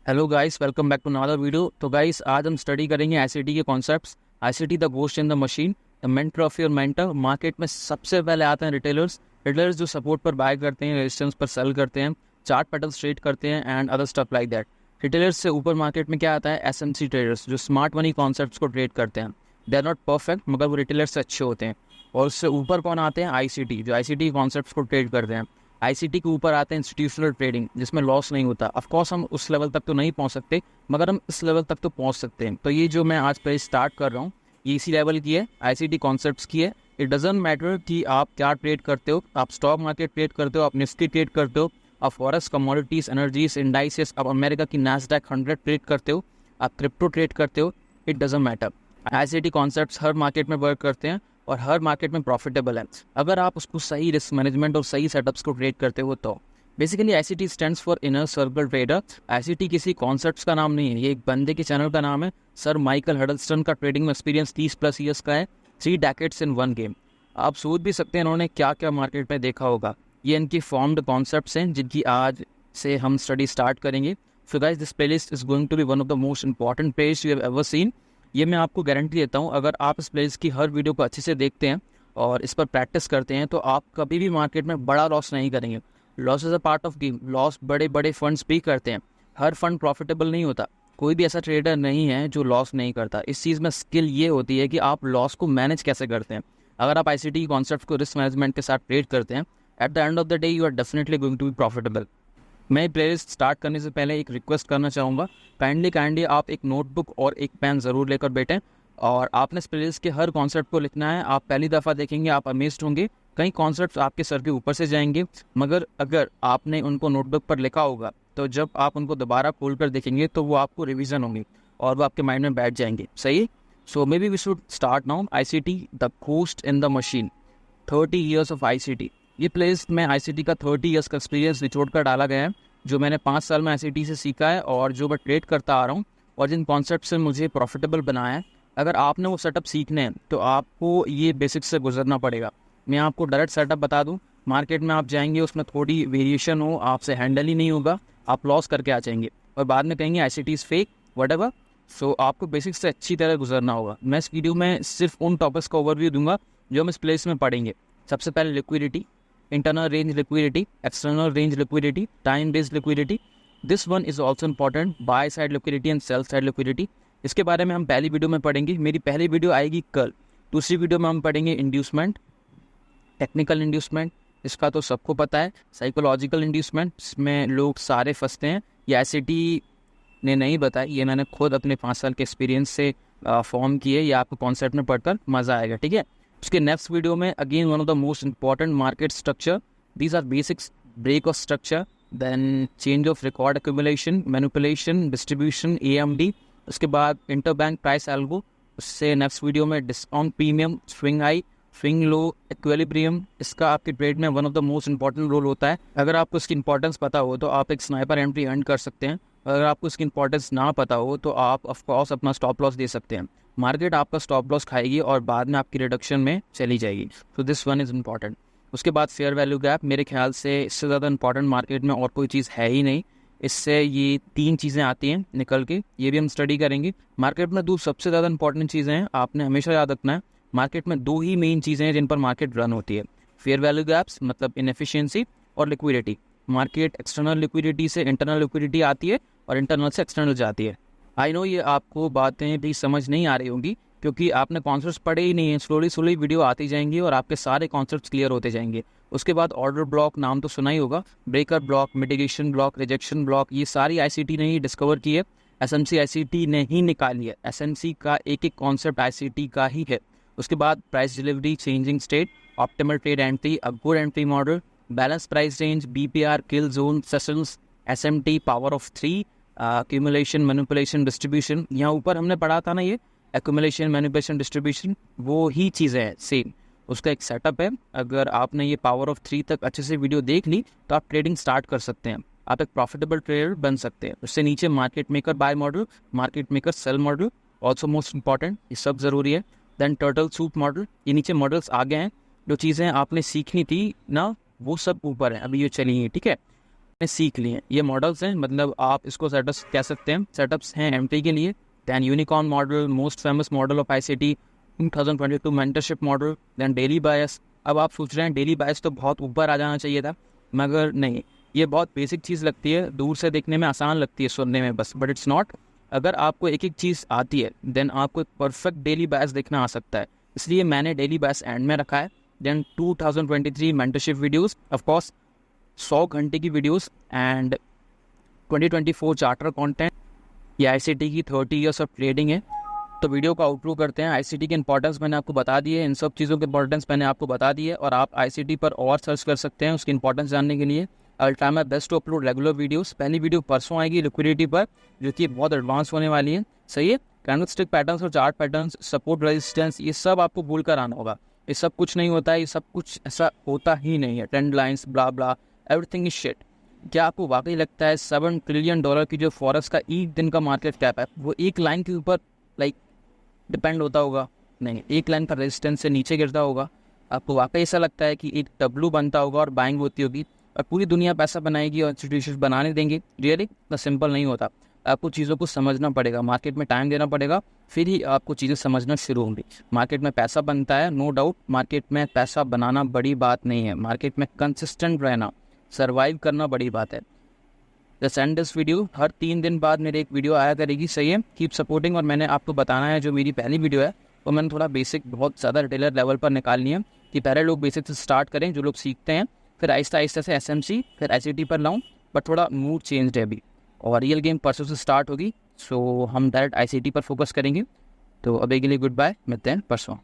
Hello guys, welcome back to another video. तो guys, आज हम स्टडी करेंगे आईसीटी के concepts. ICT the ghost in the machine, the mentor of your mentor. Market में सबसे पहले आते हैं रिटेलर्स जो सपोर्ट पर बाय करते हैं, रेजिस्टेंस पर सेल करते हैं, चार्ट पैटर्न्स ट्रेड करते हैं and other stuff like that. Retailers से ऊपर मार्केट में क्या आता है? एसएमसी ट्रेडर्स जो स्मार्ट मनी कॉन्सेप्ट्स को ट्रेड करते हैं। दे आर नॉट परफेक्ट, मगर वो रिटेलर्स से अच्छे होते हैं। और उससे ऊपर कौन आते हैं? आईसीटी, जो आईसीटी कॉन्सेप्ट्स को ट्रेड करते हैं। आईसीटी के ऊपर आते हैं इंस्टीट्यूशनल ट्रेडिंग, जिसमें लॉस नहीं होता। ऑफ कोर्स हम उस लेवल तक तो नहीं पहुंच सकते, मगर हम इस लेवल तक तो पहुंच सकते हैं। तो ये जो मैं आज पे स्टार्ट कर रहा हूँ, ये इसी लेवल की है, आईसीटी कॉन्सेप्ट्स की है। इट डजंट मैटर कि आप क्या ट्रेड करते हो। आप स्टॉक मार्केट ट्रेड करते हो, आप निफ्टी ट्रेड करते हो, आप फॉरेक्स, कमोडिटीज, एनर्जीज, इंडाइसेस, आप अमेरिका की नैस्डैक 100 ट्रेड करते हो, आप क्रिप्टो ट्रेड करते हो, it doesn't matter. ICT concepts her market में वर्क करते हैं और हर मार्केट में प्रॉफिटेबल है, अगर आप उसको सही रिस्क मैनेजमेंट और सही सेटअप्स को ट्रेड करते हो तो। Basically ICT stands for inner circle trader. ICT किसी कॉन्सेप्ट्स का नाम नहीं है, ये एक बंदे के चैनल का नाम है। सर माइकल हडलस्टन का ट्रेडिंग में एक्सपीरियंस 30+ ईयर्स का है, 3 डेकेड्स इन 1 गेम। आप सोच भी सकते हैं इन्होंने क्या क्या मार्केट में देखा होगा। ये इनकी फॉर्म्ड कॉन्सेप्ट्स हैं जिनकी आज से हम स्टडी स्टार्ट करेंगे। So guys, this playlist is going to be one of the most important playlist you have ever seen. ये मैं आपको गारंटी देता हूँ, अगर आप इस प्लेलिस्ट की हर वीडियो को अच्छे से देखते हैं और इस पर प्रैक्टिस करते हैं तो आप कभी भी मार्केट में बड़ा लॉस नहीं करेंगे। Loss is a part of game. Loss बड़े बड़े फंड्स भी करते हैं, हर फंड प्रॉफिटेबल नहीं होता। कोई भी ऐसा ट्रेडर नहीं है जो लॉस नहीं करता। इस चीज़ में स्किल ये होती है कि आप लॉस को मैनेज कैसे करते हैं। अगर आप आईसीटी कॉन्सेप्ट को रिस्क मैनेजमेंट के साथ ट्रेड करते हैं, at the end of the day you are definitely going to be profitable. मैं प्लेलिस्ट स्टार्ट करने से पहले एक रिक्वेस्ट करना चाहूँगा, काइंडली आप एक नोटबुक और एक पेन ज़रूर लेकर बैठें और आपने इस प्लेलिस्ट के हर कॉन्सेप्ट को लिखना है। आप पहली दफ़ा देखेंगे, आप अमेज्ड होंगे। कई कॉन्सेप्ट्स आपके सर के ऊपर से जाएंगे, मगर अगर आपने उनको नोटबुक पर लिखा होगा तो जब आप उनको दोबारा खोल कर देखेंगे तो वो आपको रिवीजन होंगे और वो आपके माइंड में बैठ जाएंगे। सही। So may be we should start now. ICT the cost in the machine, 30 years of ICT. ये प्लेलिस्ट में आईसीटी का 30 ईयर्स का एक्सपीरियंस निचोड़ कर डाला गया है, जो मैंने 5 साल में आईसीटी से सीखा है और जो मैं ट्रेड करता आ रहा हूँ और जिन कॉन्सेप्ट से मुझे प्रॉफिटेबल बनाया है। अगर आपने वो सेटअप सीखने हैं तो आपको ये बेसिक्स से गुजरना पड़ेगा। मैं आपको डायरेक्ट सेटअप बता दूं, मार्केट में आप जाएंगे, उसमें थोड़ी वेरिएशन हो, आपसे हैंडल ही नहीं होगा, आप लॉस करके आ जाएंगे और बाद में कहेंगे आईसीटी इज़ फेक व्हाटएवर। सो आपको बेसिक्स से अच्छी तरह गुजरना होगा। मैं इस वीडियो में सिर्फ उन टॉपिक्स का ओवरव्यू दूंगा जो हम इस प्लेस में पढ़ेंगे। सबसे पहले liquidity, internal range liquidity, external range liquidity, time based liquidity. This one is also important, by side liquidity and sell side liquidity. इसके बारे में हम पहली वीडियो में पढ़ेंगे। मेरी पहली वीडियो आएगी कल। दूसरी वीडियो में हम पढ़ेंगे इंड्यूसमेंट, टेक्निकल इंड्यूसमेंट, इसका तो सबको पता है। साइकोलॉजिकल इंड्यूसमेंट, इसमें लोग सारे फंसते हैं। ये आईसीटी ने नहीं बताया, ये मैंने खुद अपने 5 साल के एक्सपीरियंस से फॉर्म किए। ये आपको कॉन्सेप्ट में पढ़कर मज़ा आएगा, ठीक है। उसके नेक्स्ट वीडियो में again one of the most important, market structure. These are basics, break of structure, then change of record accumulation, manipulation, distribution, AMD. उसके बाद इंटरबैंक प्राइस एल्गो। उससे नेक्स्ट वीडियो में discount premium, swing high, swing low, equilibrium. इसका आपके trade में one of the most important role होता है। अगर आपको इसकी इंपॉर्टेंस पता हो तो आप एक स्नाइपर एंट्री अर्न कर सकते हैं। अगर आपको इसकी इंपॉर्टेंस ना पता हो तो आप ऑफकोर्स अपना स्टॉप लॉस दे सकते हैं। मार्केट आपका स्टॉप लॉस खाएगी और बाद में आपकी रिडक्शन में चली जाएगी। तो दिस वन इज़ इंपॉर्टेंट। उसके बाद फेयर वैल्यू गैप, मेरे ख्याल से इससे ज़्यादा इंपॉर्टेंट मार्केट में और कोई चीज़ है ही नहीं। इससे ये 3 चीज़ें आती हैं निकल के, ये भी हम स्टडी करेंगे। मार्केट में 2 सबसे ज़्यादा इंपॉर्टेंट चीज़ें हैं, आपने हमेशा याद रखना है। मार्केट में 2 ही मेन चीज़ें हैं जिन पर मार्केट रन होती है, फेयर वैल्यू गैप्स मतलब इनएफिशिएंसी और लिक्विडिटी। मार्केट एक्सटर्नल लिक्विडिटी से इंटरनल लिक्विडिटी आती है और इंटरनल से एक्सटर्नल जाती है। आई नो ये आपको बातें भी समझ नहीं आ रही होंगी क्योंकि आपने कॉन्सेप्ट्स पढ़े ही नहीं है। स्लोली वीडियो आती जाएंगी और आपके सारे कॉन्सेप्ट्स क्लियर होते जाएंगे। उसके बाद ऑर्डर ब्लॉक, नाम तो सुना ही होगा, breaker block, mitigation block, rejection block, ये सारी आईसीटी ने ही डिस्कवर की है। एसएमसी आईसीटी ने ही निकाली है। एसएमसी का एक एक कॉन्सेप्ट आईसीटी का ही है। उसके बाद price delivery, changing state, optimal trade entry, a good entry model, balance price range, BPR, kill zone, sessions, SMT, power of 3, accumulation, manipulation, distribution. यहाँ ऊपर हमने पढ़ा था ना, ये एक्यूमुलेशन, मैनिपुलेशन, डिस्ट्रीब्यूशन वो ही चीज़ें हैं सेम। उसका एक सेटअप है। अगर आपने ये पावर ऑफ 3 तक अच्छे से वीडियो देख ली तो आप ट्रेडिंग स्टार्ट कर सकते हैं, आप एक प्रॉफिटेबल ट्रेडर बन सकते हैं। उससे नीचे market maker buy model, market maker sell model, also most important, ये सब ज़रूरी है। देन टर्टल सूप मॉडल, ये नीचे मॉडल्स आ गए हैं। जो चीज़ें आपने सीखनी थी ना वो सब ऊपर है, अभी ये चलेंगी, ठीक है। सीख लिए। ये मॉडल्स हैं, मतलब आप इसको सेटअप्स कह सकते हैं। सेटअप्स हैं एमटी के लिए, then unicorn model, most famous model of ICT 2022 mentorship model, then daily bias. अब आप सोच रहे हैं डेली बायस तो बहुत ऊपर आ जाना चाहिए था, मगर नहीं, ये बहुत बेसिक चीज़ लगती है, दूर से देखने में आसान लगती है, सुनने में बस, बट इट्स नॉट। अगर आपको एक एक चीज़ आती है देन आपको एक परफेक्ट डेली बायस देखना आ सकता है, इसलिए मैंने डेली बायस एंड में रखा है। Then 2023 mentorship videos, of course 100 घंटे की वीडियोस, एंड 2024 चार्टर कंटेंट। ये आईसीटी की 30 ईयर्स ऑफ ट्रेडिंग है। तो वीडियो को आउटरो करते हैं। आईसीटी की इंपॉर्टेंस मैंने आपको बता दी है, इन सब चीज़ों की इंपॉर्टेंस मैंने आपको बता दी है, और आप आईसीटी पर और सर्च कर सकते हैं उसकी इंपॉर्टेंस जानने के लिए। I try my best to upload regular videos. पहली वीडियो परसों आएगी लिक्विडिटी पर, जो कि बहुत एडवांस होने वाली है, सही है। कैंडलस्टिक पैटर्न्स और चार्ट पैटर्न्स, सपोर्ट रेजिस्टेंस, ये सब आपको भूल कर आना होगा। ये सब कुछ नहीं होता है, ये सब कुछ ऐसा होता ही नहीं है। Trend lines, blah blah, everything is shit. क्या आपको वाकई लगता है $7 ट्रिलियन की जो फॉरेक्स का एक दिन का मार्केट कैप है वो एक लाइन के ऊपर डिपेंड होता होगा? नहीं, एक लाइन पर रेजिस्टेंस से नीचे गिरता होगा। आपको वाकई ऐसा लगता है कि एक डब्लू बनता होगा और बाइंग होती होगी और पूरी दुनिया पैसा बनाएगी और इंस्टीट्यूशन बनाने देंगे? रियली इतना सिंपल नहीं होता। आपको चीज़ों को समझना पड़ेगा, मार्केट में टाइम देना पड़ेगा, फिर ही आपको चीज़ें समझना शुरू होंगी। मार्केट में पैसा बनता है, नो डाउट। मार्केट में पैसा बनाना बड़ी बात नहीं है, मार्केट में कंसिस्टेंट रहना, सर्वाइव करना बड़ी बात है। द एंड दिस वीडियो, हर 3 दिन बाद मेरे एक वीडियो आया करेगी, सही है। Keep supporting. और मैंने आपको बताना है, जो मेरी पहली वीडियो है वो मैंने थोड़ा बेसिक, बहुत ज़्यादा रिटेलर लेवल पर निकालनी है, कि पहले लोग बेसिक से स्टार्ट करें, जो लोग सीखते हैं, फिर आहिस्ता आहिस्ता से एसएमसी, फिर आईसीटी पर लाऊं। बट थोड़ा मूड चेंज है अभी, और रियल गेम परसों से स्टार्ट होगी, सो हम डायरेक्ट आईसीटी पर फोकस करेंगे। तो अभी के लिए गुड बाय, मिलते हैं परसों।